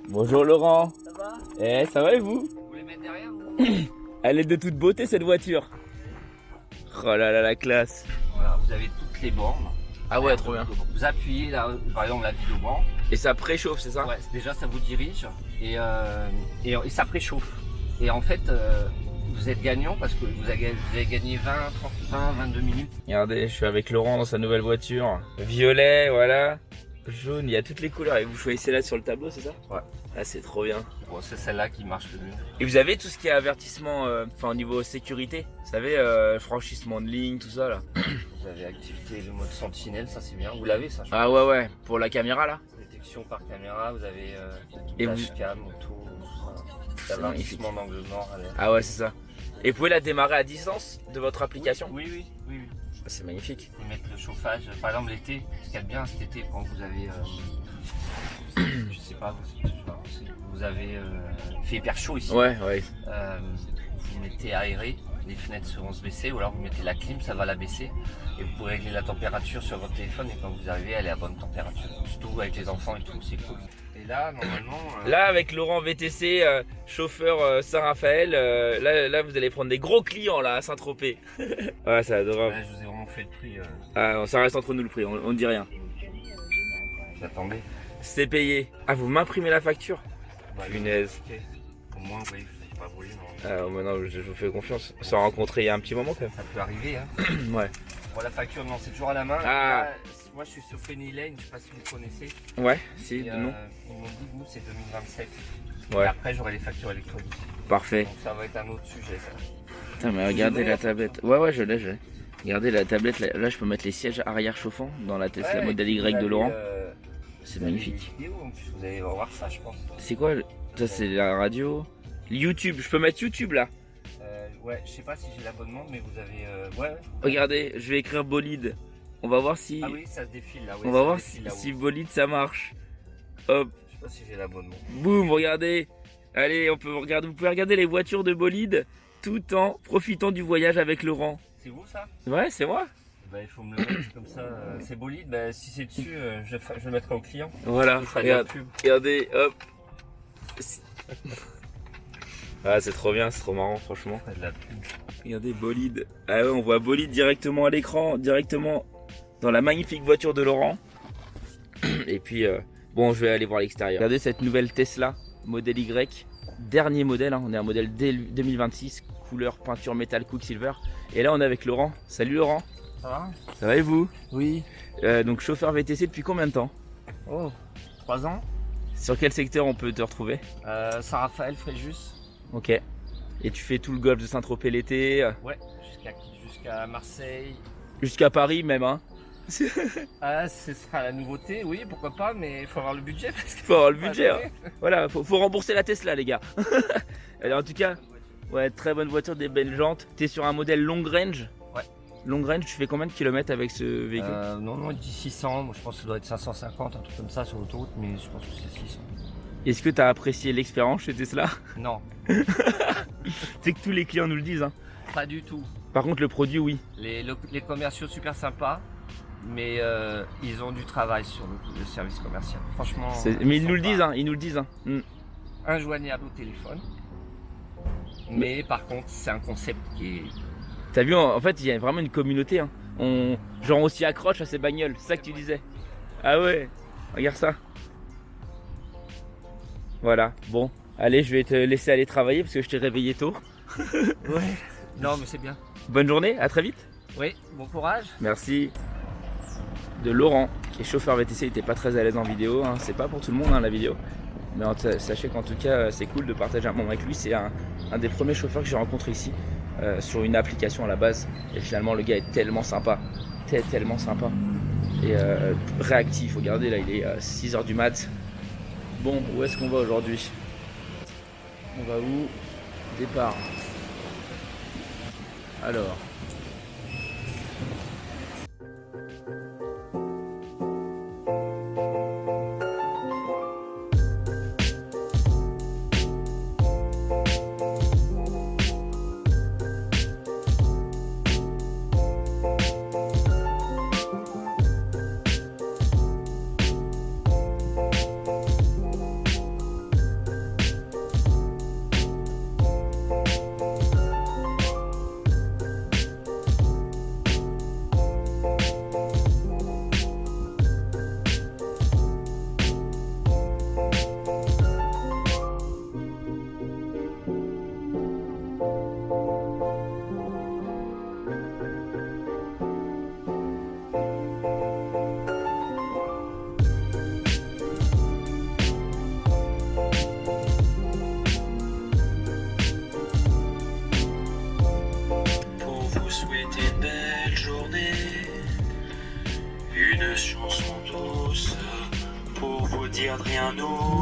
Bonjour Laurent. Ça va? Ça va et vous? Vous voulez mettre derrière ou... Elle est de toute beauté cette voiture. Oh là là, la classe. Voilà, vous avez toutes les bornes. Ah ouais, trop bien. Vous appuyez là, par exemple la vidéoban. Et ça préchauffe, c'est ça? Ouais, déjà ça vous dirige et ça préchauffe. Et en fait, vous êtes gagnant parce que vous avez gagné 22 minutes. Regardez, je suis avec Laurent dans sa nouvelle voiture. Violet, voilà. Jaune, il y a toutes les couleurs. Et vous choisissez là sur le tableau, c'est ça? Ouais. Ah, c'est trop bien. Bon, c'est celle-là qui marche le mieux. Et vous avez tout ce qui est avertissement, enfin au niveau sécurité. Vous savez, franchissement de ligne, tout ça là. Vous avez activé le mode sentinelle, ça c'est bien. Vous l'avez ça? Ah ouais, ouais, pour la caméra là. Détection par caméra, vous avez Et dashcam, auto, tout ça. Avertissement d'angle mort. Ah ouais, c'est ça. Et vous pouvez la démarrer à distance de votre application? Oui. Ah, c'est magnifique. Vous mettre le chauffage, par exemple l'été, ce qu'il y a de bien cet été quand vous avez, je sais pas, vous avez fait hyper chaud ici. Ouais. Vous mettez aéré, les fenêtres seront se baisser, ou alors vous mettez la clim, ça va la baisser. Et vous pourrez régler la température sur votre téléphone et quand vous arrivez, elle est à bonne température. Surtout avec les enfants et tout, c'est cool. Et là, normalement... Là, avec Laurent VTC, chauffeur Saint-Raphaël, là, vous allez prendre des gros clients là à Saint-Tropez. Ouais, c'est adorable. Là, je vous ai vraiment fait le prix. Ah, ça reste entre nous le prix, on ne dit rien. J'attendais. C'est payé. Ah, vous m'imprimez la facture? Punaise. Ok. Au moins, oui, c'est pas brûlé. Ah, maintenant, je vous fais confiance. On s'est rencontrés il y a un petit moment quand Ça peut arriver, hein. même. Ouais. Bon, la facture, non, c'est toujours à la main. Ah. Là, moi, je suis sur Penny Lane, je sais pas si vous connaissez. Ouais, si, Et, de nom. ils m'ont dit que nous, c'est 2027. Ouais. Et après, j'aurai les factures électroniques. Parfait. Donc, ça va être un autre sujet, ça. Putain, mais regardez la tablette. Ouais, je l'ai. Regardez la tablette, là, je peux mettre les sièges arrière chauffants dans la Tesla Model Y de Laurent. C'est magnifique. En plus, vous allez voir ça, je pense. C'est quoi? Ça, c'est la radio. YouTube, je peux mettre YouTube là. Ouais, je sais pas si j'ai l'abonnement, mais vous avez. Ouais. Regardez, je vais écrire bolide. On va voir si. Ah oui, ça se défile là. Ouais, on va voir si bolide ça marche. Hop, Je sais pas si j'ai l'abonnement. boum, regardez. Allez, vous pouvez regarder les voitures de bolide tout en profitant du voyage avec Laurent. C'est vous ça? Ouais, c'est moi. Bah, il faut me le mettre comme ça. C'est bolide. Bah, si c'est dessus, je le mettrai au client. Voilà, Je ferai de la regarde, pub. regardez, hop. Ah, c'est trop bien, c'est trop marrant, franchement. Je ferai de la pub. Regardez, bolide. Ah ouais, on voit bolide directement à l'écran, directement dans la magnifique voiture de Laurent. Et puis, bon, je vais aller voir l'extérieur. Regardez cette nouvelle Tesla Model Y. Dernier modèle, hein. On est un modèle 2026, couleur peinture métal Quicksilver. Et là, on est avec Laurent. Salut Laurent. Ça va? Ça va et vous? Oui. Donc, chauffeur VTC depuis combien de temps? Oh, 3 ans. Sur quel secteur on peut te retrouver? Saint-Raphaël, Fréjus. Ok. Et tu fais tout le golfe de Saint-Tropez l'été, Ouais, jusqu'à Marseille. jusqu'à Paris même, hein? Ah, ce sera la nouveauté, oui, pourquoi pas, mais il faut avoir le budget. Parce que Faut avoir le budget, hein. Voilà, faut rembourser la Tesla, les gars. Allez, en tout cas, ouais, très bonne voiture, des belles jantes. T'es sur un modèle long range? Ouais. Long range, tu fais combien de kilomètres avec ce véhicule? Non, il dit 600, moi je pense que ça doit être 550, un truc comme ça sur l'autoroute, mais je pense que c'est 600. Est-ce que t'as apprécié l'expérience chez Tesla? Non, C'est que tous les clients nous le disent, hein. pas du tout. Par contre, le produit, oui. Les commerciaux super sympas, mais ils ont du travail sur le service commercial. Franchement. Mais ils nous le disent, hein. Ils nous le disent, hein. Injoignable au téléphone. Mais par contre, c'est un concept qui est. T'as vu, en fait, il y a vraiment une communauté, hein. Genre, on s'y accroche à ces bagnoles. C'est ça que tu disais? Ah ouais, regarde ça. Voilà, bon. Allez, je vais te laisser aller travailler parce que je t'ai réveillé tôt. Ouais. Non, mais c'est bien. Bonne journée, à très vite. Oui, bon courage. Merci. De Laurent, qui est chauffeur VTC, il était pas très à l'aise en vidéo, hein. C'est pas pour tout le monde, hein, la vidéo. Mais sachez qu'en tout cas, c'est cool de partager un moment avec lui. C'est un des premiers chauffeurs que j'ai rencontré ici sur une application à la base. Et finalement, le gars est tellement sympa. Tellement sympa. Et réactif. Regardez, là, il est 6h du mat. Bon, où est-ce qu'on va aujourd'hui? On va où? Départ. Alors.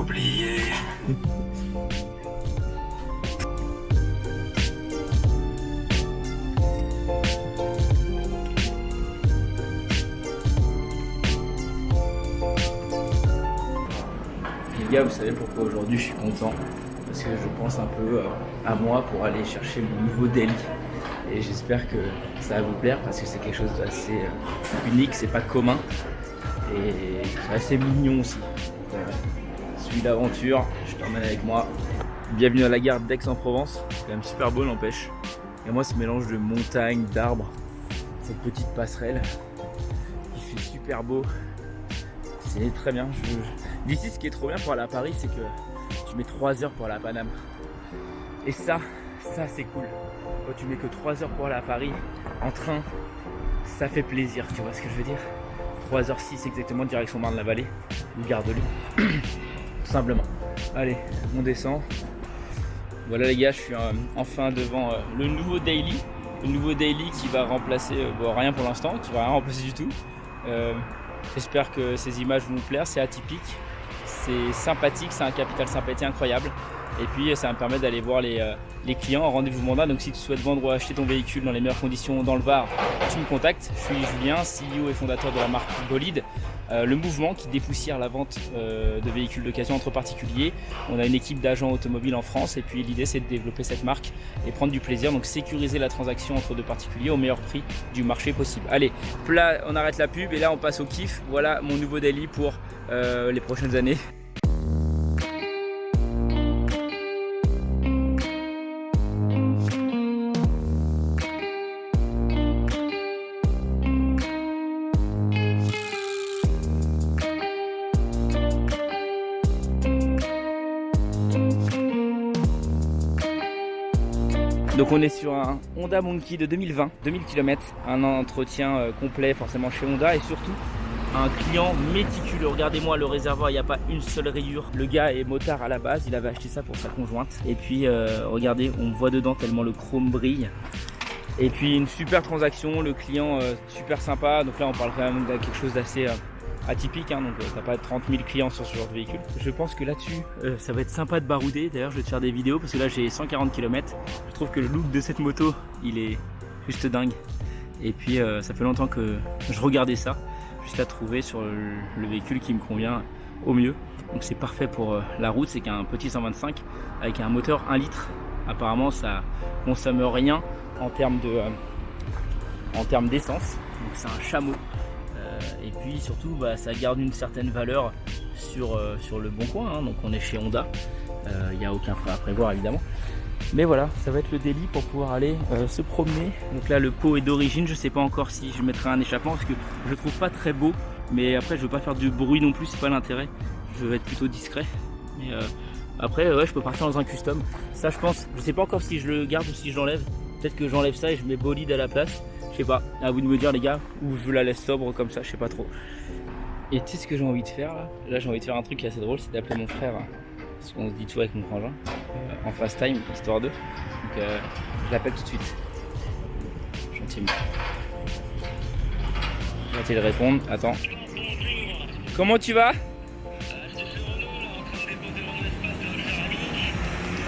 oublié. Les gars, vous savez pourquoi aujourd'hui je suis content? Parce que je pense un peu à moi pour aller chercher mon nouveau daily. Et j'espère que ça va vous plaire parce que c'est quelque chose d'assez unique, c'est pas commun. Et c'est assez mignon aussi. Suis l'aventure, je t'emmène avec moi. Bienvenue à la gare d'Aix-en-Provence. C'est quand même super beau, n'empêche. Et moi, ce mélange de montagnes, d'arbres, cette petite passerelle, il fait super beau. C'est très bien. D'ici, ce qui est trop bien pour aller à Paris, c'est que tu mets 3 heures pour aller à Paname. Et ça c'est cool. Quand tu mets que 3 heures pour aller à Paris, en train, ça fait plaisir, tu vois ce que je veux dire? 3h06 exactement, direction Marne-la-Vallée, ou Gare de Lyon. Tout simplement. Allez, on descend. Voilà les gars, je suis enfin devant le nouveau daily. Le nouveau daily qui va remplacer, rien pour l'instant, qui va rien remplacer du tout. J'espère que ces images vont vous plaire, c'est atypique, c'est sympathique, c'est un capital sympathie incroyable. Et puis ça va me permettre d'aller voir les clients en rendez-vous mandat. Donc si tu souhaites vendre ou acheter ton véhicule dans les meilleures conditions dans le Var, tu me contactes. Je suis Julien, CEO et fondateur de la marque Bolide, le mouvement qui dépoussière la vente de véhicules d'occasion entre particuliers. On a une équipe d'agents automobiles en France et puis l'idée c'est de développer cette marque et prendre du plaisir, donc sécuriser la transaction entre deux particuliers au meilleur prix du marché possible. Allez, là on arrête la pub et là on passe au kiff. Voilà mon nouveau daily pour les prochaines années. Donc on est sur un Honda Monkey de 2020, 2000 km, un entretien complet forcément chez Honda et surtout un client méticuleux. Regardez-moi le réservoir, il n'y a pas une seule rayure. Le gars est motard à la base, il avait acheté ça pour sa conjointe. Et puis regardez, on voit dedans tellement le chrome brille. Et puis une super transaction, le client super sympa. Donc là on parle quand même de quelque chose d'assez atypique, hein, donc t'as pas 30 000 clients sur ce genre de véhicule. Je pense que là-dessus ça va être sympa de barouder. D'ailleurs je vais te faire des vidéos parce que là j'ai 140 km. Je trouve que le look de cette moto il est juste dingue. Et puis ça fait longtemps que je regardais ça jusqu'à trouver sur le véhicule qui me convient au mieux. Donc c'est parfait pour la route, c'est qu'un petit 125 avec un moteur 1 litre. Apparemment ça consomme rien en termes d'essence. Donc c'est un chameau. Et puis surtout ça garde une certaine valeur sur le bon coin, hein. Donc on est chez Honda, il n'y a aucun frais à prévoir évidemment, mais voilà, ça va être le délit pour pouvoir aller se promener. Donc là le pot est d'origine, je sais pas encore si je mettrai un échappement parce que je le trouve pas très beau, mais après je veux pas faire du bruit non plus, c'est pas l'intérêt, je veux être plutôt discret. Mais après je peux partir dans un custom, ça je pense, je sais pas encore si je le garde ou si je l'enlève, peut-être que j'enlève ça et je mets Bolide à la place. Je sais pas, à vous de me dire les gars, ou je la laisse sobre comme ça, je sais pas trop. Et tu sais ce que j'ai envie de faire là? Là j'ai envie de faire un truc qui est assez drôle, c'est d'appeler mon frère, parce qu'on se dit tout avec mon frangin, en FaceTime, histoire d'eux. Donc je l'appelle tout de suite, gentiment. Va-t-il répondre? Attends. Comment tu vas?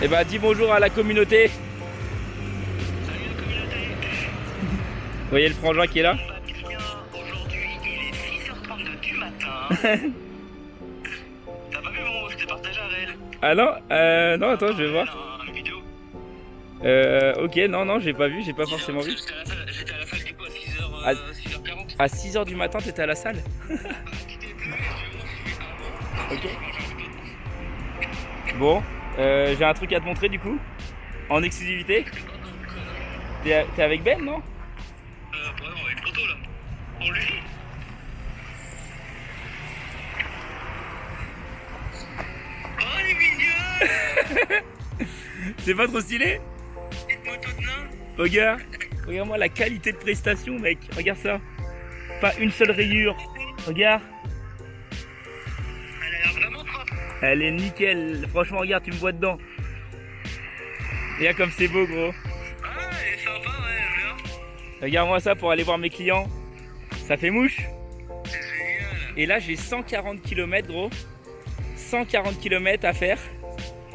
Eh bah dis bonjour à la communauté. Vous voyez le frangin qui est là? Aujourd'hui, il est 6h32 du matin. T'as pas vu le moment où je t'ai partagé un réel? Ah non, non attends, je vais voir. Une vidéo. Ok, non, j'ai pas vu, j'ai pas forcément vu. J'étais à la salle du coup à 6h40. À 6h du matin, t'étais à la salle? Ok. Bon, j'ai un truc à te montrer du coup, en exclusivité. T'es avec Ben, non? Ouais, on a une photo là. On lui. Oh, il est mignon. C'est pas trop stylé? Petite moto de nain. Regarde-moi la qualité de prestation, mec. Regarde ça. Pas une seule rayure. Regarde. Elle a l'air vraiment propre. Elle est nickel. Franchement, regarde, tu me vois dedans. Regarde comme c'est beau, gros. Ah, elle est sympa, ouais, j'aime bien. Regarde-moi ça pour aller voir mes clients. Ça fait mouche. C'est génial. Et là, j'ai 140 km, gros. 140 km à faire.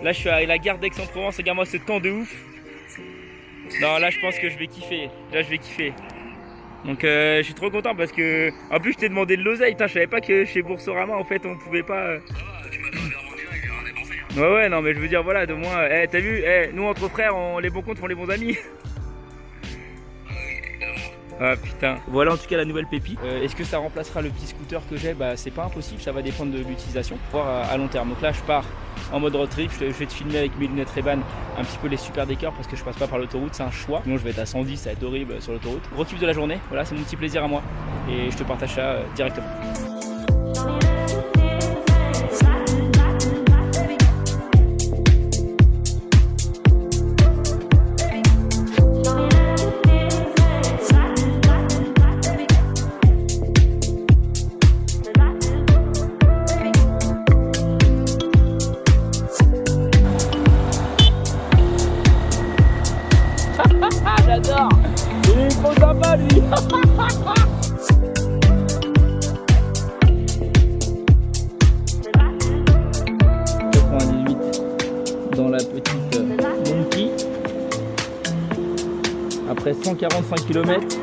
Là je suis à la gare d'Aix-en-Provence, regarde-moi ce temps de ouf. Non là je pense que je vais kiffer, là je vais kiffer. Donc je suis trop content parce que en plus je t'ai demandé de l'oseille, je savais pas que chez Boursorama en fait on pouvait pas... Tu m'as fait un verre mondial, j'ai rien dépensé. Ouais non mais je veux dire voilà de moins, t'as vu, nous entre frères les bons comptes font les bons amis. Ah putain, voilà en tout cas la nouvelle pépite. Est-ce que ça remplacera le petit scooter que j'ai? Bah c'est pas impossible, ça va dépendre de l'utilisation, voir à long terme. Donc là je pars en mode road trip, je vais te filmer avec mes lunettes Ray-Ban un petit peu les super décors parce que je passe pas par l'autoroute, c'est un choix. Sinon je vais être à 110, ça va être horrible sur l'autoroute. Gros kiff de la journée, voilà c'est mon petit plaisir à moi et je te partage ça directement. J'adore. Il est trop sympa lui. 98 dans la petite Monkey. Après 145 km.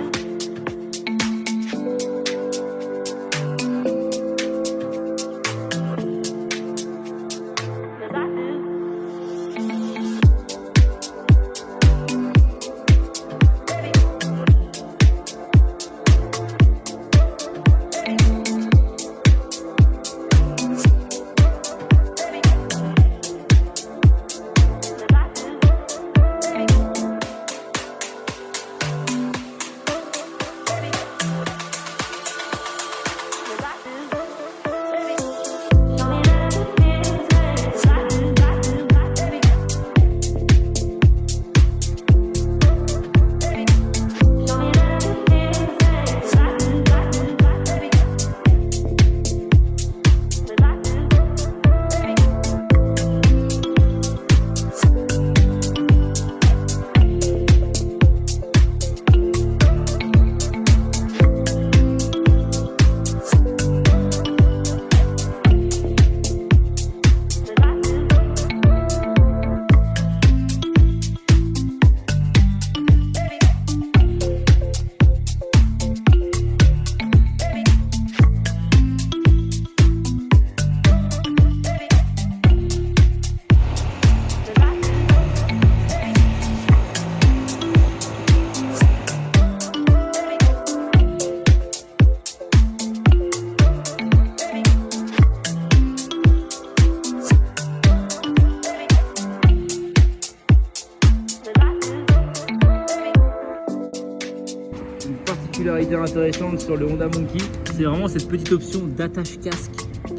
Particularité intéressante sur le Honda Monkey, c'est vraiment cette petite option d'attache casque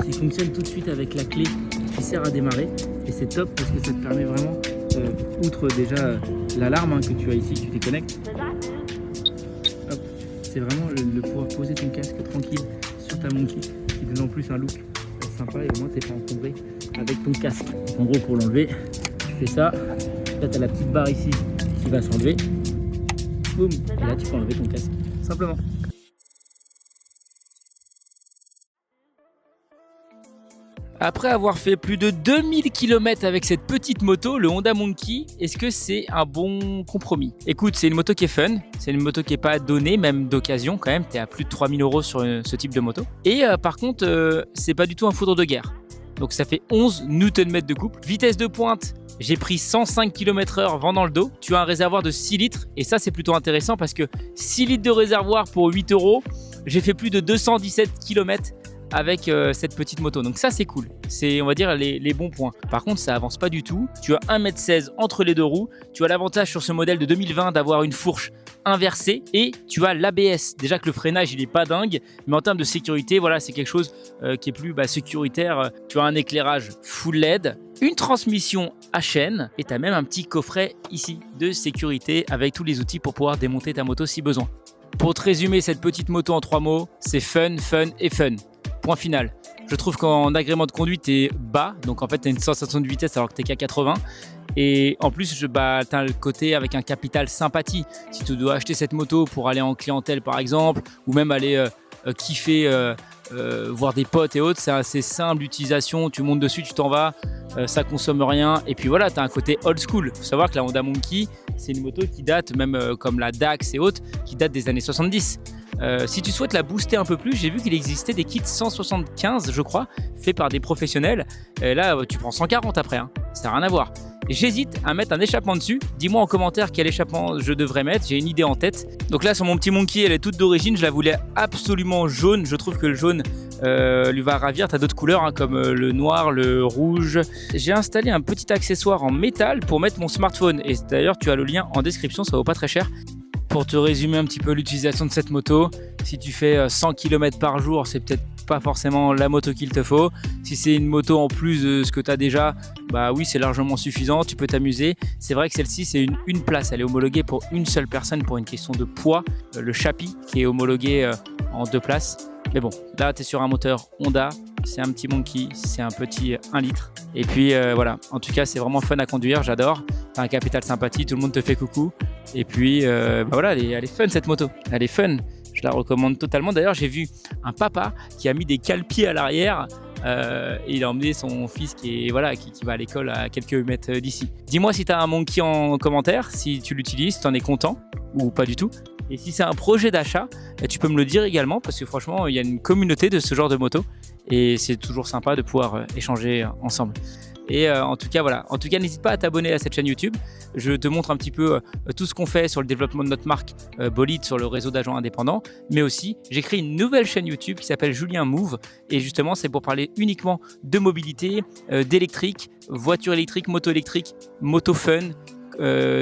qui fonctionne tout de suite avec la clé qui sert à démarrer et c'est top parce que ça te permet vraiment, outre déjà l'alarme que tu as ici, tu déconnectes, c'est vraiment le pouvoir poser ton casque tranquille sur ta Monkey qui donne en plus un look sympa et au moins t'es pas encombré avec ton casque. Donc en gros pour l'enlever, tu fais ça, là tu as la petite barre ici qui va s'enlever, boum, et là tu peux enlever ton casque. Simplement. Après avoir fait plus de 2000 km avec cette petite moto, le Honda Monkey, est-ce que c'est un bon compromis? Écoute, c'est une moto qui est fun, c'est une moto qui n'est pas donnée, même d'occasion quand même, tu es à plus de 3000 € sur ce type de moto. Et par contre, c'est pas du tout un foudre de guerre. Donc ça fait 11 Nm de couple. Vitesse de pointe, j'ai pris 105 km/h vent dans le dos. Tu as un réservoir de 6 litres et ça c'est plutôt intéressant parce que 6 litres de réservoir pour 8 €, j'ai fait plus de 217 km avec cette petite moto. Donc ça c'est cool, c'est on va dire les bons points. Par contre ça avance pas du tout. Tu as 1,16 m entre les deux roues. Tu as l'avantage sur ce modèle de 2020 d'avoir une fourche inversée et tu as l'ABS. Déjà que le freinage il est pas dingue, mais en termes de sécurité, voilà, c'est quelque chose qui est plus sécuritaire. Tu as un éclairage full LED, une transmission à chaîne et tu as même un petit coffret ici de sécurité avec tous les outils pour pouvoir démonter ta moto si besoin. Pour te résumer cette petite moto en 3 mots, c'est fun, fun et fun. Point final. Je trouve qu'en agrément de conduite, tu es bas, donc en fait tu as une sensation de vitesse alors que tu es qu'à 80. Et en plus, tu as le côté avec un capital sympathie. Si tu dois acheter cette moto pour aller en clientèle par exemple, ou même aller kiffer voir des potes et autres. C'est assez simple d'utilisation, tu montes dessus, tu t'en vas, ça consomme rien. Et puis voilà, tu as un côté old school. Il faut savoir que la Honda Monkey, c'est une moto qui date, même comme la Dax et autres, qui date des années 70. Si tu souhaites la booster un peu plus, j'ai vu qu'il existait des kits 175, je crois, faits par des professionnels. Et là, tu prends 140 après, hein. Ça n'a rien à voir. J'hésite à mettre un échappement dessus. Dis-moi en commentaire quel échappement je devrais mettre. J'ai une idée en tête. Donc là, sur mon petit Monkey, elle est toute d'origine. Je la voulais absolument jaune. Je trouve que le jaune lui va ravir. Tu as d'autres couleurs hein, comme le noir, le rouge. J'ai installé un petit accessoire en métal pour mettre mon smartphone. Et d'ailleurs, tu as le lien en description. Ça vaut pas très cher. Pour te résumer un petit peu l'utilisation de cette moto, si tu fais 100 km par jour, c'est peut-être pas forcément la moto qu'il te faut. Si c'est une moto en plus de ce que tu as déjà, bah oui, c'est largement suffisant, tu peux t'amuser. C'est vrai que celle-ci, c'est une place, elle est homologuée pour une seule personne pour une question de poids. Le Chapi qui est homologué en 2 places. Mais bon, là, tu es sur un moteur Honda, c'est un petit Monkey, c'est un petit 1 litre. Et puis voilà, en tout cas, c'est vraiment fun à conduire, j'adore. T'as un capital sympathie, tout le monde te fait coucou. Et puis bah voilà, elle est fun cette moto, elle est fun. Je la recommande totalement. D'ailleurs, j'ai vu un papa qui a mis des cale-pieds à l'arrière et il a emmené son fils qui va à l'école à quelques mètres d'ici. Dis-moi si tu as un Monkey en commentaire, si tu l'utilises, si tu en es content ou pas du tout. Et si c'est un projet d'achat, tu peux me le dire également parce que franchement, il y a une communauté de ce genre de moto et c'est toujours sympa de pouvoir échanger ensemble. Et en tout cas, voilà. En tout cas, n'hésite pas à t'abonner à cette chaîne YouTube. Je te montre un petit peu tout ce qu'on fait sur le développement de notre marque Bolide sur le réseau d'agents indépendants. Mais aussi, j'ai créé une nouvelle chaîne YouTube qui s'appelle Julien Move. Et justement, c'est pour parler uniquement de mobilité, d'électrique, voiture électrique, moto fun,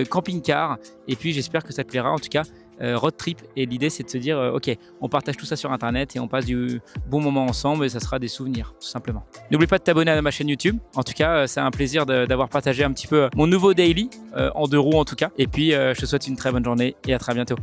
camping-car. Et puis, j'espère que ça te plaira. En tout cas, road trip. Et l'idée, c'est de se dire, ok, on partage tout ça sur Internet et on passe du bon moment ensemble et ça sera des souvenirs, tout simplement. N'oublie pas de t'abonner à ma chaîne YouTube. En tout cas, c'est un plaisir d'avoir partagé un petit peu mon nouveau daily, en 2 roues en tout cas. Et puis, je te souhaite une très bonne journée et à très bientôt.